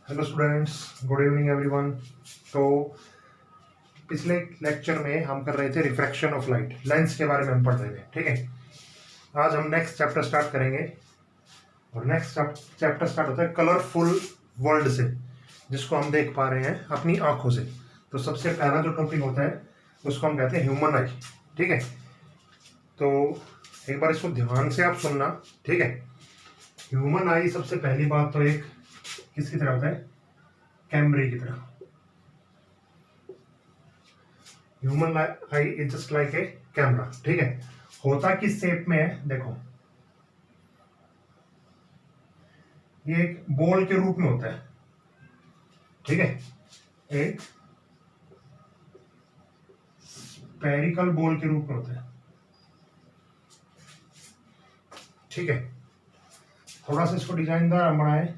Hello students, good evening everyone. तो पिछले lecture में हम कर रहे थे रिफ्रैक्शन ऑफ लाइट, लेंस के बारे में हम पढ़ रहे थे। ठीक है, आज हम नेक्स्ट चैप्टर स्टार्ट करेंगे और नेक्स्ट चैप्टर स्टार्ट होता है कलरफुल वर्ल्ड से, जिसको हम देख पा रहे हैं अपनी आंखों से। तो सबसे पहला जो टॉपिक होता है उसको हम कहते हैं ह्यूमन आई। ठीक है, तो एक बार इसको ध्यान से आप सुनना। ठीक है, ह्यूमन आई सबसे पहली बात तो एक किसकी तरह होता है, कैमरे की तरह। Human I is just like a camera. ठीक है, होता किस शेप में है, देखो ये एक बॉल के रूप में होता है। ठीक है, एक स्फेरिकल बॉल के रूप में होता है। ठीक है, थोड़ा सा इसको डिजाइनदार बनाए।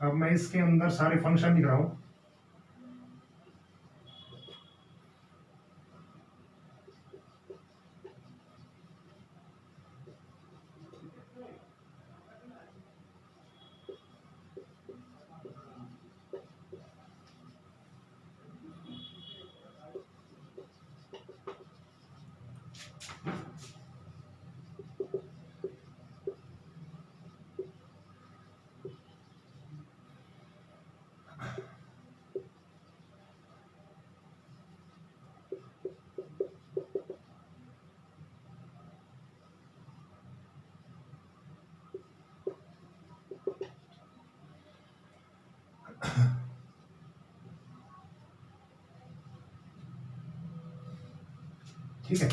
अब मैं इसके अंदर सारे फंक्शन लिख रहा हूं। ठीक है,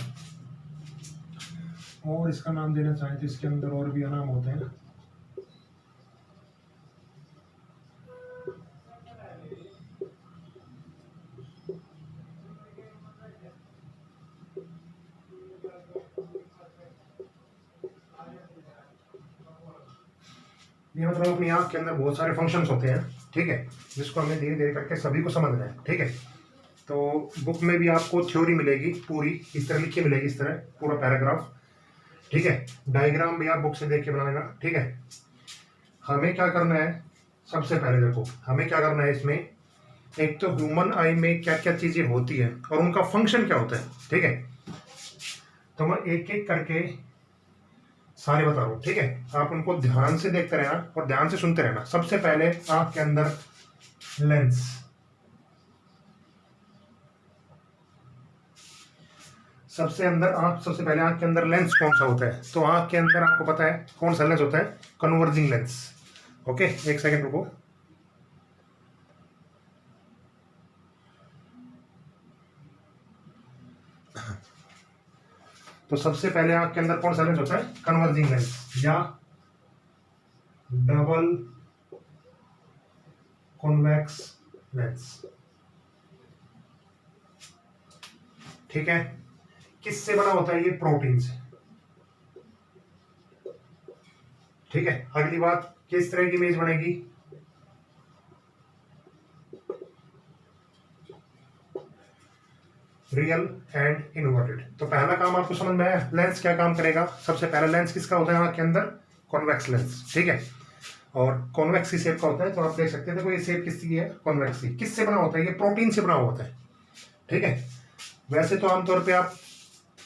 और इसका नाम देना चाहें तो इसके अंदर और भी नाम होते हैं। ये मतलब अपनी आंख के अंदर बहुत सारे फंक्शंस होते हैं। ठीक है, जिसको हमें धीरे धीरे करके सभी को समझना है। ठीक है, तो बुक में भी आपको थ्योरी मिलेगी पूरी, इस तरह लिखी मिलेगी, इस तरह पूरा पैराग्राफ। ठीक है, डायग्राम भी आप बुक से देख के बना लेना। ठीक है, हमें क्या करना है, सबसे पहले देखो हमें क्या करना है इसमें, एक तो ह्यूमन आई में क्या क्या चीजें होती है और उनका फंक्शन क्या होता है। ठीक है, तो मैं एक एक करके सारे बता रहा हूं। ठीक है, आप उनको ध्यान से देखते रहना और ध्यान से सुनते रहना। सबसे पहले आंख के अंदर लेंस, सबसे पहले आंख के अंदर लेंस कौन सा होता है, तो आंख के अंदर आपको पता है कौन सा लेंस होता है, कन्वर्जिंग लेंस। ओके, एक सेकंड रुको। तो सबसे पहले आंख के अंदर कौन सा लेंस होता है, कन्वर्जिंग लेंस या डबल कॉन्वेक्स लेंस। ठीक है, किससे बना होता है, ये प्रोटीन से। ठीक है, अगली बात, किस तरह की इमेज बनेगी, रियल एंड इन्वर्टेड। तो पहला काम आपको समझ में आया, लेंस क्या काम करेगा। सबसे पहला लेंस किसका होता है आंख के अंदर, कॉन्वेक्स लेंस। ठीक है, और कॉन्वेक्स शेप का होता है। तो आप देख सकते हैं, देखो ये शेप किसकी है, कॉन्वेक्स की। किससे बना होता है, ये प्रोटीन से बना हुआ होता है। ठीक है, वैसे तो आमतौर पे आप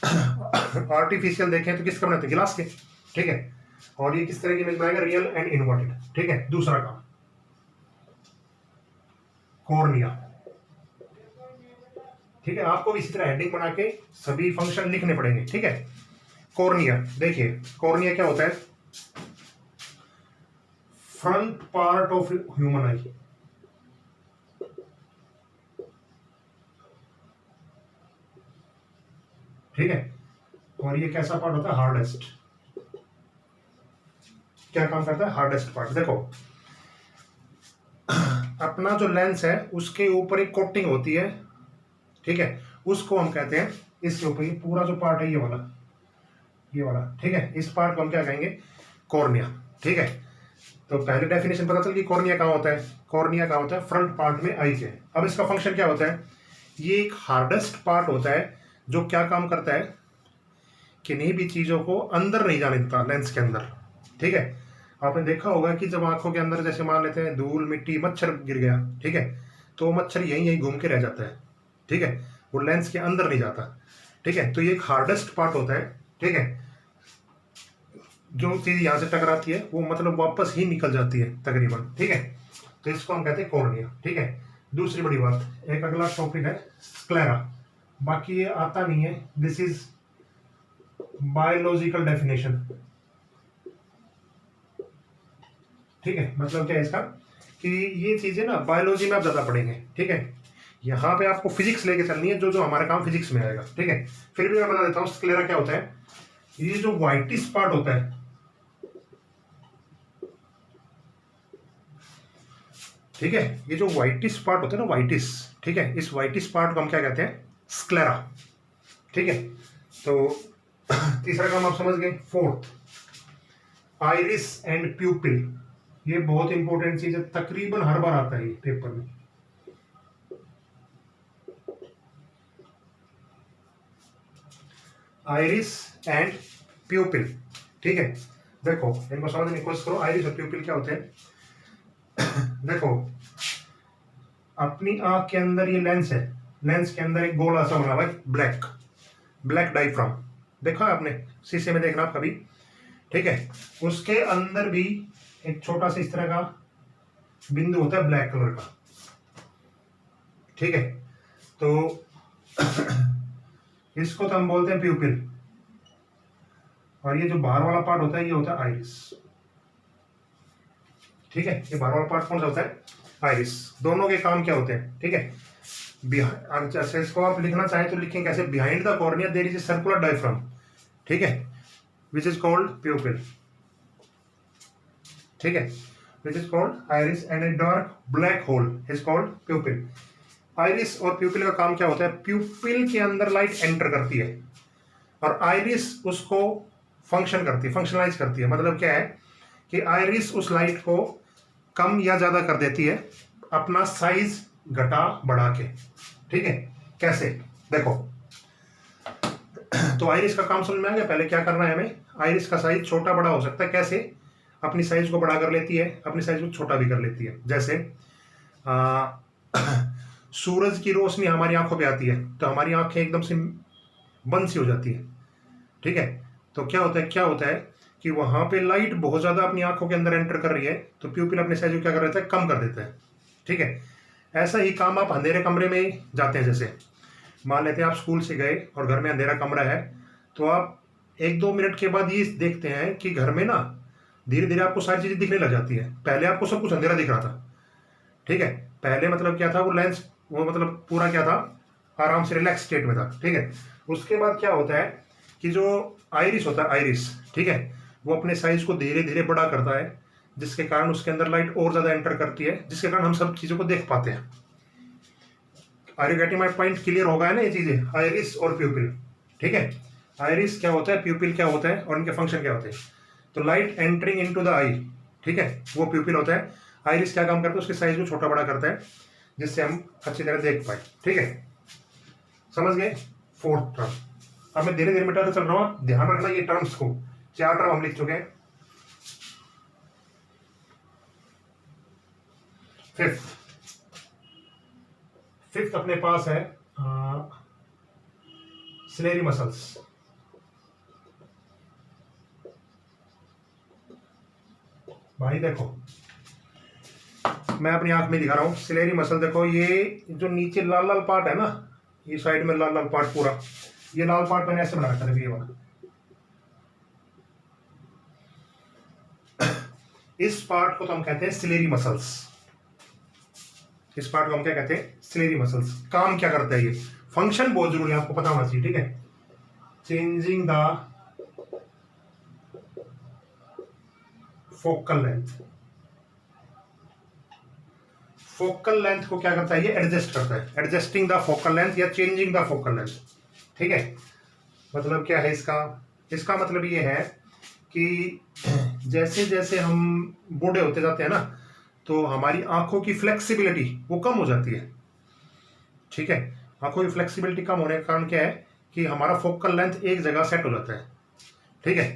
आर्टिफिशियल देखें तो किसका बनाते हैं, गिलास के। ठीक है, और ये किस तरह की इमेज बनाएगा, रियल एंड इन्वर्टेड। ठीक है, दूसरा काम कॉर्निया। ठीक है, आपको इसी तरह हेडिंग बना के सभी फंक्शन लिखने पड़ेंगे। ठीक है, कॉर्निया, देखिए कॉर्निया क्या होता है, फ्रंट पार्ट ऑफ ह्यूमन आई। ठीक है, और ये कैसा पार्ट होता है, हार्डेस्ट। क्या काम करता है, हार्डेस्ट पार्ट। देखो अपना जो लेंस है उसके ऊपर एक कोटिंग होती है। ठीक है, उसको हम कहते हैं, इसके ऊपर ये पूरा जो पार्ट है ये वाला, ठीक है, इस पार्ट को हम क्या कहेंगे, कॉर्निया। ठीक है, तो पहले डेफिनेशन पता चल कि कॉर्निया कहाँ होता है, कॉर्निया कहाँ होता है, फ्रंट पार्ट में आई के। अब इसका फंक्शन क्या होता है, ये एक हार्डेस्ट पार्ट होता है जो क्या काम करता है, किन्हीं भी चीज़ों को अंदर नहीं जाने देता लेंस के अंदर। ठीक है, आपने देखा होगा कि जब आंखों के अंदर जैसे मान लेते हैं धूल मिट्टी मच्छर गिर गया, ठीक है, तो मच्छर यहीं यहीं घूम के रह जाता है। ठीक है, वो लेंस के अंदर नहीं जाता। ठीक है, तो ये एक हार्डेस्ट पार्ट होता है। ठीक है, जो चीज़ यहाँ से टकराती है वो मतलब वापस ही निकल जाती है तकरीबन। ठीक है, तो इसको हम कहते हैं कॉर्निया। ठीक है, दूसरी बड़ी बात, एक अगला टॉपिक है स्क्लेरा। बाकी ये आता नहीं है, दिस इज बायोलॉजिकल डेफिनेशन। ठीक है, मतलब क्या है इसका कि ये चीजें ना बायोलॉजी में आप ज्यादा पढ़ेंगे। ठीक है, यहाँ पे आपको फिजिक्स लेके चलनी है, जो जो हमारा काम फिजिक्स में आएगा। ठीक है, फिर भी मैं बता देता हूँ स्क्लेरा क्या होता है। ये जो व्हाइटिश पार्ट होता है, ठीक है, ये जो व्हाइटिश पार्ट होता है ना, व्हाइटिश, ठीक है, इस व्हाइटिश पार्ट को हम क्या कहते हैं, स्क्लेरा। ठीक है, तो तीसरा काम आप समझ गए। Fourth, iris and प्यूपिल। ये बहुत इंपॉर्टेंट चीज है, तकरीबन हर बार आता है ये पेपर में। Iris and प्यूपिल। ठीक है, देखो इनको समझने की कोशिश करो, आइरिस और प्यूपिल क्या होते हैं। देखो, अपनी आंख के अंदर ये लेंस है, लेंस के अंदर एक गोला सा बना हुआ है, ब्लैक ब्लैक डायफ्राम। देखा आपने, शीशे में देखना आप कभी। ठीक है, उसके अंदर भी एक छोटा सा इस तरह का बिंदु होता है ब्लैक कलर का। ठीक है, तो इसको तो हम बोलते हैं प्यूपिल, और ये जो बाहर वाला पार्ट होता है ये होता है आइरिस। ठीक है, ये बाहर वाला पार्ट कौन सा होता है, आइरिस। दोनों के काम क्या होते हैं। ठीक है, अच्छा इसको आप लिखना चाहें तो लिखें कैसे, behind the cornea there is a circular diaphragm. ठीक है, विच इज कॉल्ड प्यूपिल। ठीक है, which is called iris and a dark black hole is called pupil. Iris और प्यूपिल का काम क्या होता है, प्यूपिल के अंदर लाइट एंटर करती है और आइरिस उसको फंक्शन करती है, फंक्शनलाइज करती है। मतलब क्या है कि आइरिस उस लाइट को कम या ज्यादा कर देती है, अपना साइज घटा बढ़ा के। ठीक है, कैसे, देखो, तो आइरिस का काम समझ में आ गया। पहले क्या करना है हमें, आइरिस का साइज छोटा बड़ा हो सकता है, कैसे, अपनी साइज को बड़ा कर लेती है, अपनी साइज को छोटा भी कर लेती है। जैसे सूरज की रोशनी हमारी आंखों पे आती है तो हमारी आंखें एकदम से बंद सी हो जाती है। ठीक है, तो क्या होता है कि वहां पे लाइट बहुत ज्यादा अपनी आंखों के अंदर एंटर कर रही है, तो प्यूपिल अपने साइज को क्या कर देता है, कम कर देता है। ठीक है, ऐसा ही काम आप अंधेरे कमरे में जाते हैं। जैसे मान लेते हैं आप स्कूल से गए और घर में अंधेरा कमरा है, तो आप 1-2 मिनट के बाद ये देखते हैं कि घर में ना धीरे धीरे आपको सारी चीजें दिखने लग जाती है। पहले आपको सब कुछ अंधेरा दिख रहा था। ठीक है, पहले मतलब क्या था, वो लेंस वो मतलब पूरा क्या था, आराम से रिलैक्स स्टेट में था। ठीक है, उसके बाद क्या होता है कि जो आइरिस होता है, आइरिस, ठीक है, वो अपने साइज को धीरे धीरे बड़ा करता है, जिसके कारण उसके अंदर लाइट और ज्यादा एंटर करती है, जिसके कारण हम सब चीजों को देख पाते हैं। Are you getting my point, clear होगा है ना ये चीजें, आइरिस और प्यूपिल। ठीक है, आइरिस क्या होता है, प्यूपिल क्या होता है, और इनके फंक्शन क्या होते हैं। तो लाइट एंटरिंग इनटू द आई, ठीक है, वो प्यूपिल होता है। आइरिस क्या काम करता है, उसके साइज को छोटा बड़ा करता है, जिससे हम अच्छी तरह देख पाए। ठीक है, समझ गए। फोर्थ टर्म, अब मैं धीरे धीरे मिटाते चल रहा हूँ, ध्यान रखना ये टर्म्स को। 4 टर्म हम लिख चुके हैं। फिफ्थ अपने पास है सिलेरी मसल्स। भाई देखो, मैं अपनी आंख में दिखा रहा हूं सिलेरी मसल। देखो, ये जो नीचे लाल लाल पार्ट है ना, ये साइड में लाल लाल पार्ट पूरा, ये लाल पार्ट मैंने ऐसे बना रखा है, ये वाला। इस पार्ट को तो हम कहते हैं सिलेरी मसल्स। इस पार्ट को हम क्या कहते हैं, सिलेरी मसल्स। काम क्या करता है ये, फंक्शन बहुत जरूरी है, आपको पता होना चाहिए। ठीक है, changing the focal length. Focal length को क्या करता है, ये एडजस्ट करता है, एडजस्टिंग द फोकल लेंथ या चेंजिंग द फोकल लेंथ। ठीक है, मतलब क्या है इसका, इसका मतलब ये है कि जैसे जैसे हम बूढ़े होते जाते हैं ना, तो हमारी आंखों की फ्लेक्सिबिलिटी वो कम हो जाती है। ठीक है, आंखों की फ्लेक्सिबिलिटी कम होने का कारण क्या है कि हमारा फोकल लेंथ एक जगह सेट हो जाता है। ठीक है,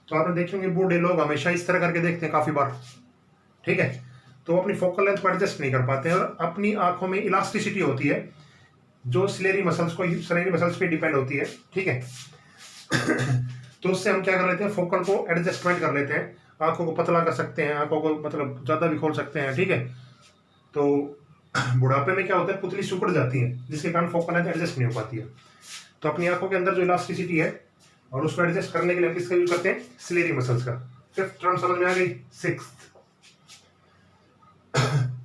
तो आपने देखेंगे बूढ़े लोग हमेशा इस तरह करके देखते हैं काफी बार। ठीक है, तो अपनी फोकल लेंथ को एडजस्ट नहीं कर पाते हैं, और अपनी आंखों में इलास्टिसिटी होती है जो सलेरी मसल्स पे डिपेंड होती है। ठीक है, तो उससे हम क्या कर लेते हैं, फोकल को एडजस्टमेंट कर लेते हैं, आंखों को पतला कर सकते हैं, आंखों को मतलब ज्यादा भी खोल सकते हैं। ठीक है, तो बुढ़ापे में क्या होता है, पुतली सिकुड़ जाती है, जिसके कारण फोकल लेंथ एडजस्ट नहीं हो पाती है। तो अपनी आंखों के अंदर जो इलास्टिसिटी है और उसको एडजस्ट करने के लिए हम किसका यूज करते हैं, सिलेरी मसल्स का। फिफ्थ टर्म समझ में आ गई। सिक्स्थ,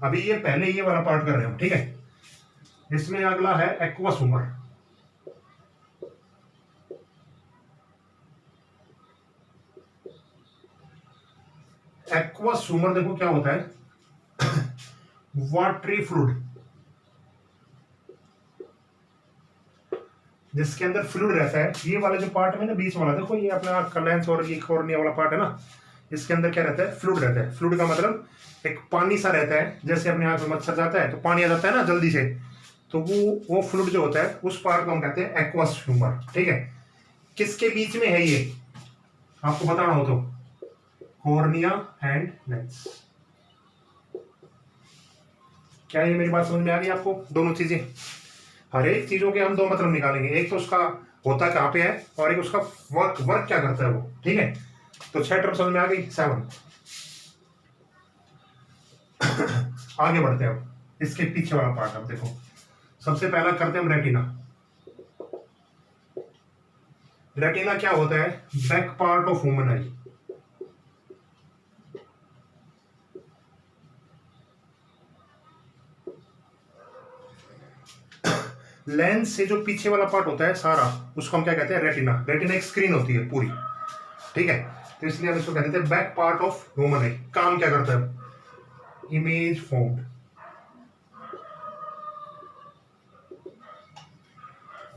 अभी ये पहले ये वाला पार्ट कर रहे हो। ठीक है, इसमें अगला है एक्वस ह्यूमर। एक्वस ह्यूमर देखो क्या होता है, वाटरी फ्लूइड, जिसके अंदर फ्लूइड रहता है। ये वाला जो पार्ट में ना बीच वाला, देखो ये अपना आंख का लेंस और ये कॉर्निया वाला पार्ट है ना, इसके अंदर क्या रहता है, फ्लूइड रहता है। फ्लूइड का मतलब एक पानी सा रहता है, जैसे अपने आंख में मच्छर जाता है तो पानी आ जाता है ना जल्दी से, तो वो फ्लूइड जो होता है उस पार्ट को हम कहते हैं एक्वस ह्यूमर। ठीक है, किसके बीच में है ये, आपको बताना हो तो, कॉर्निया एंड लेंस। क्या ये मेरी बात समझ में आ गई आपको? दोनों चीजें, हर एक चीजों के हम दो मतलब निकालेंगे, एक तो उसका होता कहाँ पे है और एक उसका वर्क क्या करता है वो। ठीक है, तो 6 टर्म समझ में आ गई। 7 आगे बढ़ते हैं अब, इसके पीछे वाला पार्ट। अब देखो, सबसे पहला करते हैं हम रेटिना। रेटिना क्या होता है, back part of human I. Lens से जो पीछे वाला पार्ट होता है सारा, उसको हम क्या कहते हैं, रेटिना। रेटिना एक स्क्रीन होती है पूरी। ठीक है, तो इसलिए हम इसको कहते हैं बैक पार्ट ऑफ ह्यूमन आई। काम क्या करता है, इमेज फॉर्म्ड,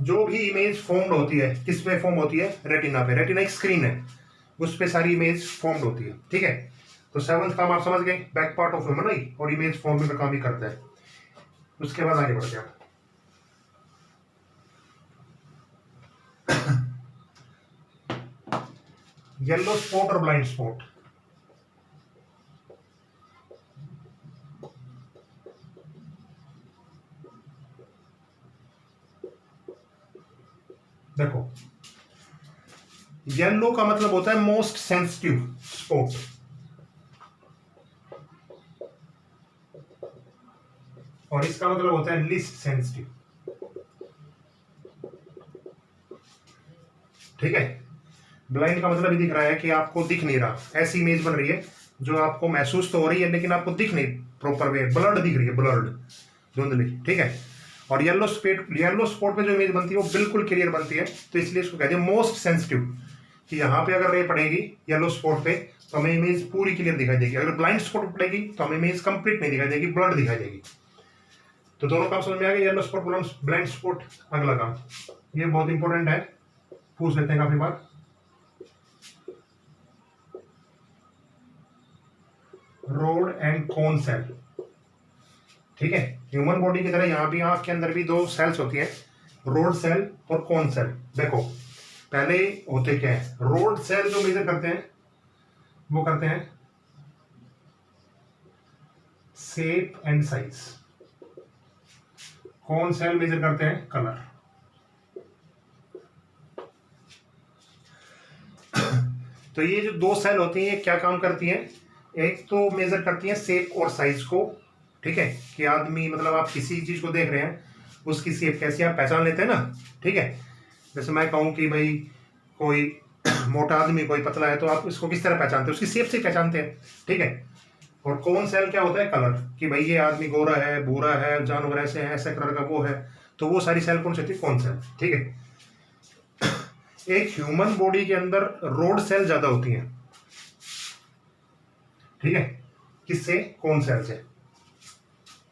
जो भी इमेज फॉर्म्ड होती है किस पे फॉर्म होती है, रेटिना पे। रेटिना एक स्क्रीन है, उस पे सारी इमेज फॉर्म्ड होती है। ठीक है, तो 7th काम आप समझ गए, बैक पार्ट ऑफ ह्यूमन आई, और इमेज फॉर्मिंग का काम ही करता है। उसके बाद आगे बढ़ते हैं। येलो स्पॉट और ब्लाइंड स्पॉट। देखो, येलो का मतलब होता है मोस्ट सेंसिटिव स्पॉट, और इसका मतलब होता है लिस्ट सेंसिटिव। ठीक है, ब्लाइंड का मतलब ये दिख रहा है कि आपको दिख नहीं रहा, ऐसी इमेज बन रही है जो आपको महसूस तो हो रही है लेकिन आपको दिख नहीं प्रॉपर वे, ब्लर्ड दिख रही है, ब्लर्ड, धुंधली। ठीक है, और येलो स्पॉट पे जो इमेज बनती है वो बिल्कुल क्लियर बनती है, तो इसलिए इसको कहते हैं मोस्ट सेंसिटिव। कि यहाँ पे अगर रे पड़ेगी येलो स्पॉट पे तो हमें इमेज पूरी क्लियर दिखाई देगी, अगर ब्लाइंड स्पॉट पड़ेगी तो हमें इमेज कंप्लीट नहीं दिखाई देगी, ब्लर्ड दिखाई देगी। तो दोनों काम समझ में आ गए, येलो स्पॉट, ब्लाइंड स्पॉट। अगला काम, ये बहुत इंपॉर्टेंट है, पूछ लेते हैं काफी बार। Rod and cone cell. ठीक है, ह्यूमन बॉडी की तरह यहाँ भी आंख के अंदर भी दो सेल्स होती है, रोड सेल और कोन सेल। देखो पहले होते क्या है, रोड सेल जो मेजर करते हैं वो करते हैं shape and size, cone cell measure करते हैं कलर। तो ये जो दो सेल होती हैं क्या काम करती हैं, एक तो मेजर करती हैं शेप और साइज को। ठीक है, कि आदमी मतलब आप किसी चीज को देख रहे हैं, उसकी शेप कैसी आप पहचान लेते हैं ना। ठीक है, जैसे मैं कहूँ कि भाई कोई मोटा आदमी कोई पतला है, तो आप इसको किस तरह पहचानते हैं, उसकी शेप से पहचानते हैं। ठीक है, और कौन सेल क्या होता है, कलर, कि भाई ये आदमी गोरा है, भूरा है, जानवर ऐसे है, ऐसे कलर का वो है, तो वो सारी सेल कौन सी होती है, कौन सेल। ठीक है, एक ह्यूमन बॉडी के अंदर रोड सेल ज्यादा होती हैं। ठीक है, किससे, कौन सेल से।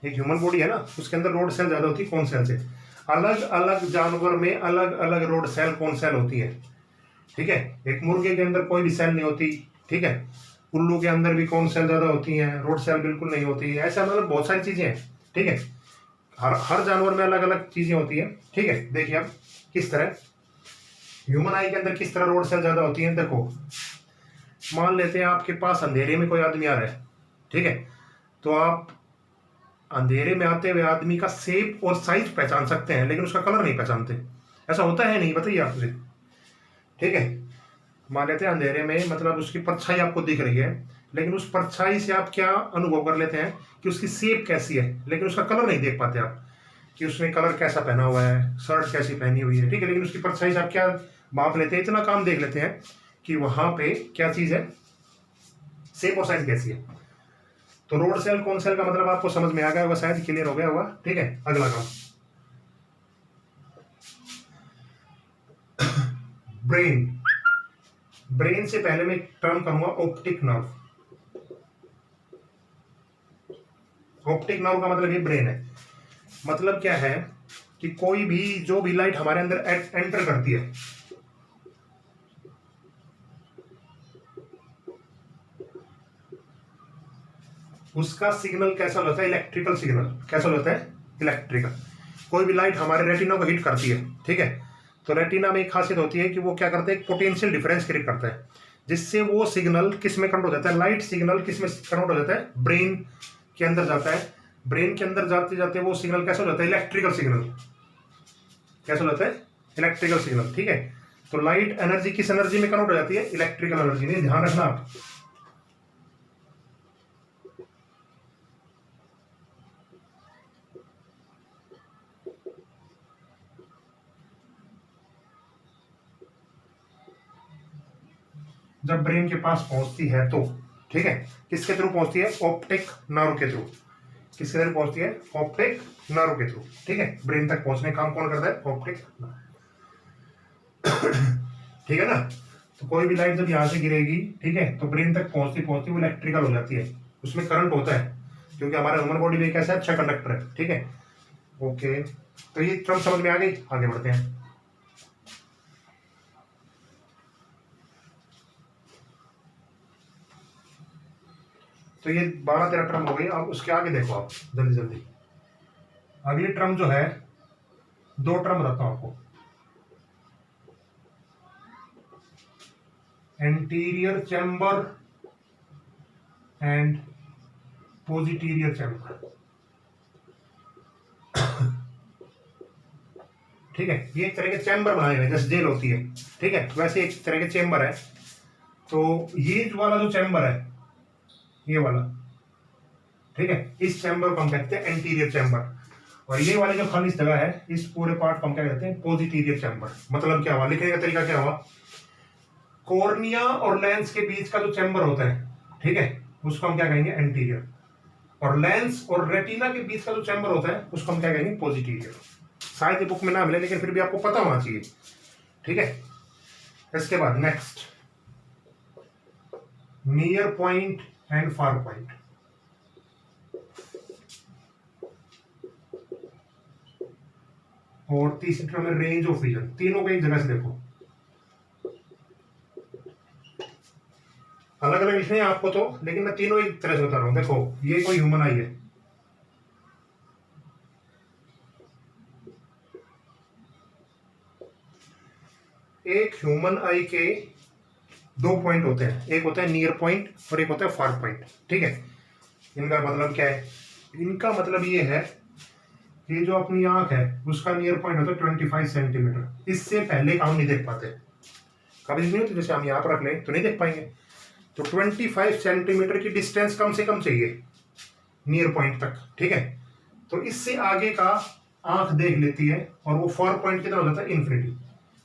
एक ह्यूमन बॉडी है ना, उसके अंदर रोड सेल ज्यादा होती है कौन सेल से। अलग अलग जानवर में अलग अलग रोड सेल कौन सेल होती है। ठीक है, एक मुर्गे के अंदर कोई भी सेल नहीं होती। ठीक है, उल्लू के अंदर भी कौन सेल ज़्यादा होती हैं, रोड सेल बिल्कुल नहीं होती है, ऐसा मतलब बहुत सारी चीज़ें हैं। ठीक है, हर हर जानवर में अलग अलग चीज़ें होती हैं। ठीक है, देखिए अब किस तरह ह्यूमन आई के अंदर किस तरह रोड सेल ज़्यादा होती हैं। देखो, मान लेते हैं आपके पास अंधेरे में कोई आदमी आ रहा है, ठीक है, तो आप अंधेरे में आते हुए आदमी का शेप और साइज पहचान सकते हैं, लेकिन उसका कलर नहीं पहचानते। ऐसा होता है नहीं, बताइए आप मुझे। ठीक है, मान लेते हैं अंधेरे में मतलब उसकी परछाई आपको दिख रही है, लेकिन उस परछाई से आप क्या अनुभव कर लेते हैं कि उसकी शेप कैसी है, लेकिन उसका कलर नहीं देख पाते आप कि उसने कलर कैसा पहना हुआ है, शर्ट कैसी पहनी हुई है। ठीक है, लेकिन उसकी परछाई से आप क्या माप लेते हैं, इतना काम देख लेते हैं कि वहां पे क्या चीज है, शेप और साइज कैसी है। तो रोड सेल कौन सेल का मतलब आपको समझ में आ गया होगा, शायद क्लियर हो गया होगा। ठीक है, अगला काम ब्रेन। ब्रेन से पहले मैं एक टर्म कहूंगा ऑप्टिक नर्व। ऑप्टिक नर्व का मतलब ये ब्रेन है। मतलब क्या है कि कोई भी जो भी लाइट हमारे अंदर एंटर करती है, उसका सिग्नल कैसा होता है, इलेक्ट्रिकल सिग्नल। कैसा होता है, इलेक्ट्रिकल। कोई भी लाइट हमारे रेटिना को हिट करती है, ठीक है, तो रेटिना में एक खासियत होती है कि वो क्या करता है, एक पोटेंशियल डिफरेंस क्रिएट करता है, जिससे वो सिग्नल किस में कन्वर्ट हो जाता है, लाइट सिग्नल किस में कन्वर्ट हो जाता है, ब्रेन के अंदर जाता है। ब्रेन के अंदर जाते जाते वो सिग्नल कैसा हो जाता है, इलेक्ट्रिकल सिग्नल। कैसा हो जाता है, इलेक्ट्रिकल सिग्नल। ठीक है, तो लाइट एनर्जी किस एनर्जी में कन्वर्ट हो जाती है, इलेक्ट्रिकल एनर्जी में। ध्यान रखना आप। जब ब्रेन के पास पहुंचती है तो, ठीक है, किसके थ्रू पहुंचती है, ऑप्टिक नर्व के थ्रू। किसके थ्रू पहुंचती है, ऑप्टिक नर्व के थ्रू। ठीक है, ब्रेन तक पहुंचने का काम कौन करता है, ऑप्टिक नर्व। ठीक है ना। तो कोई भी लाइट जब यहां से गिरेगी, ठीक है, तो ब्रेन तक पहुंचती पहुंचती वो इलेक्ट्रिकल हो जाती है, उसमें करंट होता है, क्योंकि हमारा ह्यूमन बॉडी में कैसा अच्छा कंडक्टर है। ठीक है, ओके, तो ये टर्म समझ में आ गई। आगे बढ़ते हैं। तो ये 12-13 टर्म हो गई। अब उसके आगे देखो आप जल्दी जल्दी। अगली टर्म जो है, 2 टर्म बताता हूं आपको, एंटीरियर चैम्बर एंड पोजिटीरियर चैम्बर। ठीक है, ये एक तरह के चैम्बर बनाए हुए जैसे जेल होती है, ठीक है, वैसे एक तरह के चैम्बर है। तो ये वाला जो चैम्बर है, ये वाला, ठीक है, इस चैम्बर को हम कहते हैं एंटीरियर चैम्बर। और ये वाली जो खाली जगह है, इस पूरे पार्ट को हम क्या कहते हैं, पोजिटीरियर चैम्बर। मतलब क्या हुआ, लिखने का तरीका क्या हुआ, कॉर्निया और लेंस के बीच का जो चैम्बर होता है, ठीक है, उसको हम क्या कहेंगे, एंटीरियर। और लेंस और रेटिना के बीच का जो चैम्बर होता है, उसको हम क्या कहेंगे, पोजिटीरियर। शायद ये बुक में ना मिले, लेकिन फिर भी आपको पता होना चाहिए। ठीक है, इसके बाद next, near point and far point. और तीसरी टर्म है रेंज ऑफ विजन। तीनों को एक जगह से देखो, अलग अलग लिखने हैं आपको तो, लेकिन मैं तीनों एक तरह से बता रहा हूं। देखो, ये कोई ह्यूमन आई है, एक ह्यूमन आई के 2 पॉइंट होते हैं, एक होता है नियर पॉइंट और एक होता है फार पॉइंट। ठीक है, इनका मतलब क्या है, इनका मतलब ये है कि जो अपनी आंख है उसका नियर पॉइंट होता है 25 सेंटीमीटर। इससे पहले का हम नहीं देख पाते। कभी नहीं होती, जैसे हम यहाँ पर रख लें तो नहीं देख पाएंगे। तो 25 सेंटीमीटर की डिस्टेंस कम से कम चाहिए नियर पॉइंट तक। ठीक है, तो इससे आगे का आंख देख लेती है, और वो फार पॉइंट कितना हो जाता है, इन्फिनिटी।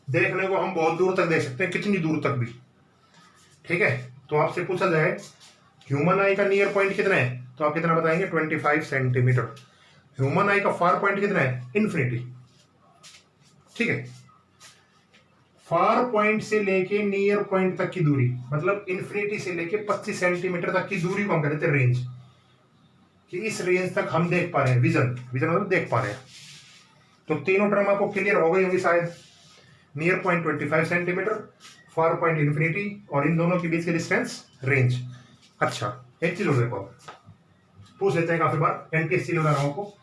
देखने को हम बहुत दूर तक देख सकते हैं, कितनी दूर तक भी। ठीक है, तो आपसे पूछा जाए ह्यूमन आई का नियर पॉइंट कितना है, तो आप कितना बताएंगे, 25 सेंटीमीटर। ह्यूमन आई का फार पॉइंट कितना है, इन्फिनिटी। ठीक है, फार पॉइंट से लेके नियर पॉइंट तक की दूरी, मतलब इन्फिनिटी से लेके 25 सेंटीमीटर तक की दूरी को हम कहते हैं रेंज। कि इस रेंज तक हम देख पा रहे हैं, विजन, विजन मतलब देख पा रहे हैं। तो तीनों टर्म आपको क्लियर हो गई होंगी शायद। Near point 25 centimetre, far point infinity, और इन दोनों के बीच की डिस्टेंस रेंज। अच्छा, एक चीज और देखो, पूछ लेते हैं काफी बार, एनटीएससी लगा रहा हूं आपको,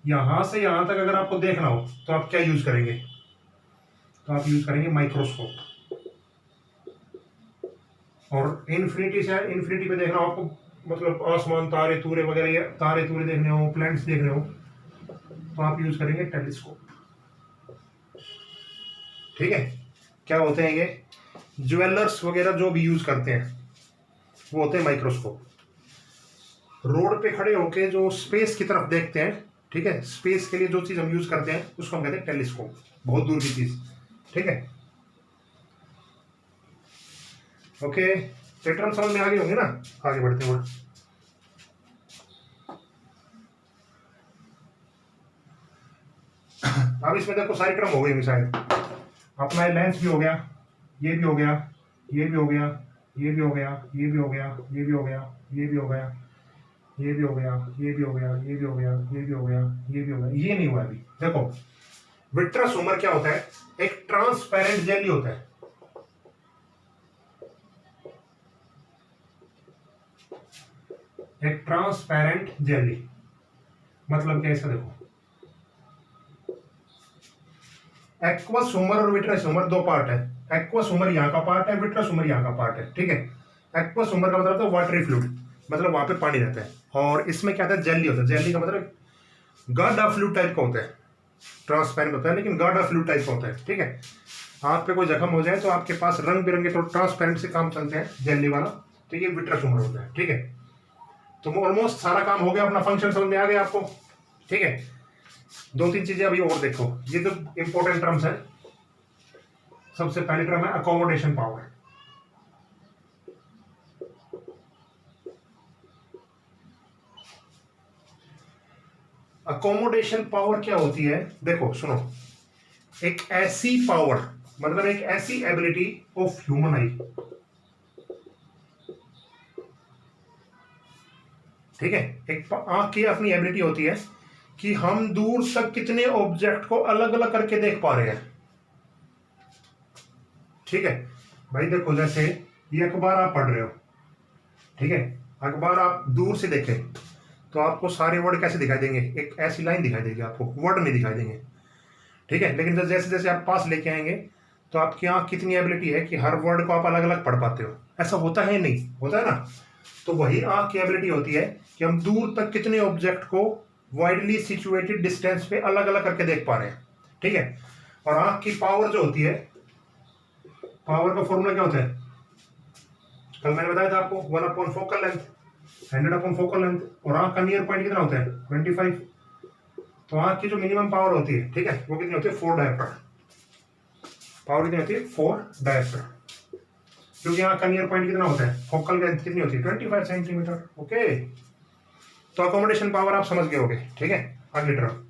यहां से यहां तक अगर आपको देखना हो तो आप क्या यूज करेंगे? तो आप यूज करेंगे माइक्रोस्कोप। और इन्फिनिटी से इन्फिनिटी पे देखना हो आपको, मतलब आसमान, तारे तूरे वगैरह, या तारे तूरे देखने हो, प्लैनेट्स देखने हो, तो आप यूज करेंगे टेलीस्कोप। ठीक है, क्या होते हैं ये, ज्वेलर्स वगैरह जो भी यूज करते हैं वो होते हैं माइक्रोस्कोप। रोड पे खड़े होके जो स्पेस की तरफ देखते हैं, ठीक है, स्पेस के लिए जो चीज हम यूज करते हैं उसको हम कहते हैं टेलीस्कोप, बहुत दूर की चीज। ठीक है, ओके, पैटर्न समझ में आ गए होंगे ना? आगे बढ़ते हैं। अब इसमें देखो सारी टर्म हो गई शायद, अपना लेंस भी हो गया, ये भी हो गया, ये भी हो गया, ये भी हो गया, ये भी हो गया, ये भी हो गया, ये भी हो गया, ये भी हो गया, ये भी हो गया, ये भी हो गया, ये भी हो गया, ये भी हो गया, ये नहीं हुआ अभी। देखो विट्रस ह्यूमर क्या होता है, एक ट्रांसपेरेंट जेली होता है। एक ट्रांसपेरेंट जेली मतलब कैसा, देखो एक्वस ह्यूमर और विट्रस ह्यूमर दो पार्ट है। एक्वस ह्यूमर यहाँ का पार्ट है, विट्रस ह्यूमर यहाँ का पार्ट है। ठीक है, एक्वस ह्यूमर का मतलब होता है वाटरी फ्लूइड, मतलब वहां पे पानी रहता है, और इसमें क्या होता है, जेली होता है। जेली का मतलब गाढ़ा फ्लूइड टाइप का होता है, ट्रांसपेरेंट होता है लेकिन गाढ़ा फ्लूइड टाइप का होता है। ठीक है, हाथ पे कोई जख्म हो जाए तो आपके पास रंग बिरंगे तो ट्रांसपेरेंट से काम चलते हैं, जेली वाला, तो ये विट्रस ह्यूमर होता है। ठीक है, तो ऑलमोस्ट सारा काम हो गया, अपना फंक्शन समझ में आ गया आपको। ठीक है, दो तीन चीजें अभी और देखो, ये तो इंपॉर्टेंट टर्म्स है। सबसे पहली टर्म है अकोमोडेशन पावर। अकोमोडेशन पावर क्या होती है, देखो सुनो, एक ऐसी पावर, मतलब एक ऐसी एबिलिटी ऑफ ह्यूमन आई, ठीक है, एक आंख की अपनी एबिलिटी होती है कि हम दूर तक कितने ऑब्जेक्ट को अलग अलग करके देख पा रहे हैं। ठीक है भाई, देखो जैसे ये अखबार आप पढ़ रहे हो, ठीक है, अखबार आप दूर से देखें तो आपको सारे वर्ड कैसे दिखाई देंगे, एक ऐसी लाइन दिखाई देगी, आपको वर्ड नहीं दिखाई देंगे। ठीक है, लेकिन जैसे जैसे आप पास लेके आएंगे तो आपकी आंख कितनी एबिलिटी है कि हर वर्ड को आप अलग अलग पढ़ पाते हो। ऐसा होता है नहीं, होता है ना? तो वही आंख की एबिलिटी होती है कि हम दूर तक कितने ऑब्जेक्ट को वाइडली सिचुएटेड डिस्टेंस पे अलग अलग करके देख पा रहे हैं। ठीक है, और आंख की पावर जो होती है, पावर का फॉर्मूला क्या होता है, कल मैंने बताया था आपको, 1/4 फोकल लेंथ, 100/4 फोकल लेंथ, और आंख का नियर पॉइंट कितना होता है, 25। तो आंख की जो मिनिमम पावर होती है, ठीक है, वो कितनी होती है, 4 डायप्टर। पावर कितनी होती है, 4 डायप्टर, क्योंकि आंख का नियर पॉइंट कितना होता है, फोकल लेंथ कितनी होती है, 25 सेंटीमीटर। ओके, तो अकोमोडेशन पावर आप समझ गए होगे। ठीक है, अगली टर्म,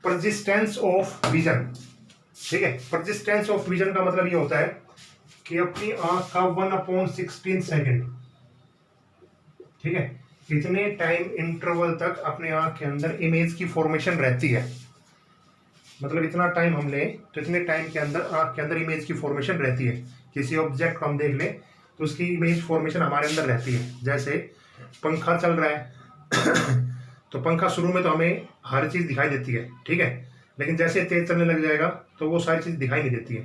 परसिस्टेंस ऑफ विजन। ठीक है, परसिस्टेंस ऑफ विजन का मतलब ये होता है कि अपनी आंख का 1/16 सेकेंड, ठीक है, कितने टाइम इंटरवल तक अपने आंख के अंदर इमेज की फॉर्मेशन रहती है। मतलब इतना टाइम हम ले तो इतने टाइम के अंदर आंख के अंदर इमेज की फॉर्मेशन रहती है। किसी ऑब्जेक्ट को हम देख ले तो उसकी इमेज फॉर्मेशन हमारे अंदर रहती है। जैसे पंखा चल रहा है तो पंखा शुरू में तो हमें हर चीज दिखाई देती है, ठीक है, लेकिन जैसे तेज चलने लग जाएगा तो वो सारी चीज दिखाई नहीं देती है।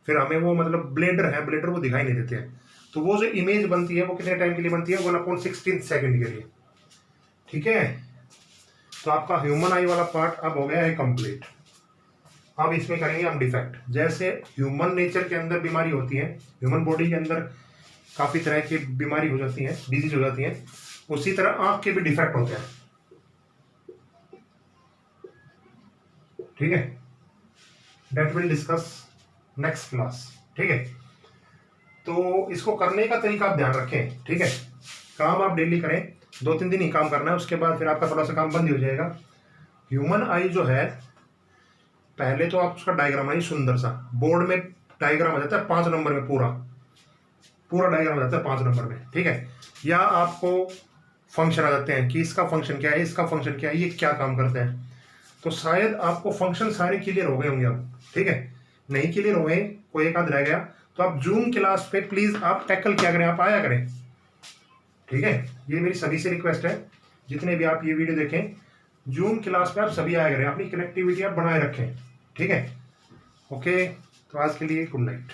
फिर हमें वो, मतलब ब्लेडर है, ब्लेडर वो दिखाई नहीं देते हैं। तो वो जो इमेज बनती है वो कितने टाइम के लिए बनती है, 1/16 सेकेंड के लिए। ठीक है, तो आपका ह्यूमन आई वाला पार्ट अब हो गया है कंप्लीट। अब इसमें करेंगे हम डिफेक्ट। जैसे ह्यूमन नेचर के अंदर बीमारी होती है, ह्यूमन बॉडी के अंदर काफी तरह की बीमारी हो जाती है, डिजीज हो जाती है, उसी तरह आंख के भी डिफेक्ट होते हैं। ठीक है, that will discuss next class. ठीक है, तो इसको करने का तरीका आप ध्यान रखें। ठीक है, काम आप डेली करें, 2-3 दिन ही काम करना है, उसके बाद फिर आपका थोड़ा सा काम बंद हो जाएगा। ह्यूमन आई जो है, पहले तो आप उसका डायग्राम बनाइए सुंदर सा, बोर्ड में डायग्राम आ जाता है 5 नंबर में, पूरा पूरा डायग्राम आ जाता है 5 नंबर में। ठीक है, या आपको फंक्शन आ जाते हैं कि इसका फंक्शन क्या है, इसका फंक्शन क्या है, ये क्या काम करते हैं। तो शायद आपको फंक्शन सारे क्लियर हो गए होंगे अब, ठीक है। नहीं क्लियर हो गए, कोई एक आध रह गया, तो आप जूम क्लास पे प्लीज आप टैकल क्या करें, आप आया करें, ठीक है। ये मेरी सभी से रिक्वेस्ट है, जितने भी आप ये वीडियो देखें, जूम क्लास पे आप सभी आया करें, अपनी कनेक्टिविटी आप बनाए रखें, ठीक है। ओके, तो आज के लिए गुड नाइट।